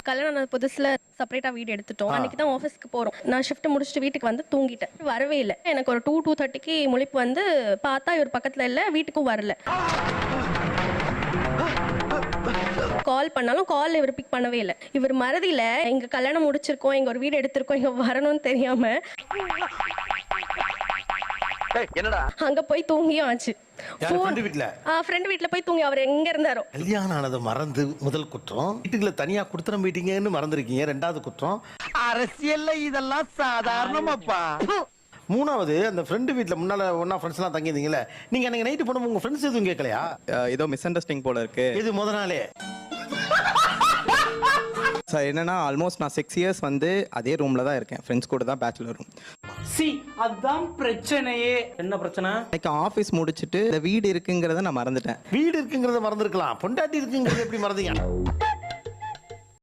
கல்யாணம் ஆன புதுசுல செப்பரேட்டா வீடு எடுத்துட்டோம். அன்னைக்கு தான் ஆஃபீஸ்க்கு போறோம். நான் ஷிஃப்ட் முடிச்சுட்டு வீட்டுக்கு வந்து தூங்கிட்டேன். வரவே இல்லை. எனக்கு ஒரு 2:30க்கு முழிப்பு வந்து பார்த்தா இவர் பக்கத்துல இல்ல, வீட்டுக்கும் வரல. கால் பண்ணாலும் கால் இவர் பிக் பண்ணவே இல்லை. இவர் மறதியில இங்க கல்யாணம் முடிச்சிருக்கோம், இங்க ஒரு வீடு எடுத்திருக்கோம், இங்க வரணும்னு தெரியாம அங்க போய் தூங்கியும் ஆச்சு. ஃப்ரெண்ட் வீட்ல போய் தூங்கி அவர் எங்க இருந்தாரோ. கல்யாணம் ஆனதை மறந்து முதல் குற்றம், வீட்டுக்குள்ள தனியா குடுத்தனம் போயிட்டீங்கன்னு மறந்துருக்கீங்க ரெண்டாவது குற்றம். அரசியல்ல இதெல்லாம் சாதாரணமாப்பா. மூணாவது அந்த ஃப்ரெண்டு வீட்டில் முன்னால ஒன்னா ஃப்ரெண்ட்ஸ் எல்லாம் தங்கியிருந்தீங்கல்ல, நீங்க அன்னைக்கு நைட்டு போனோம் உங்க ஃப்ரெண்ட்ஸ் எதுவும் கேட்கலையா? ஏதோ மிஸ் அண்டர்ஸ்டாண்டிங் போல இருக்கு. இது முத நாளே சார் என்னன்னா ஆல்மோஸ்ட் நான் 6 இயர்ஸ் வந்து அதே ரூம்ல தான் இருக்கேன். ஃப்ரெண்ட்ஸ் கூட தான் பேச்சுலர் ரூம். அதான் பிரச்சனையே. என்ன பிரச்சனை? எனக்கு ஆஃபீஸ் முடிச்சுட்டு இந்த வீடு இருக்குங்கிறத நான் மறந்துட்டேன். வீடு இருக்குங்கிறத மறந்துருக்கலாம், பொண்டாட்டி இருக்குங்கிறத எப்படி மறந்தீங்க?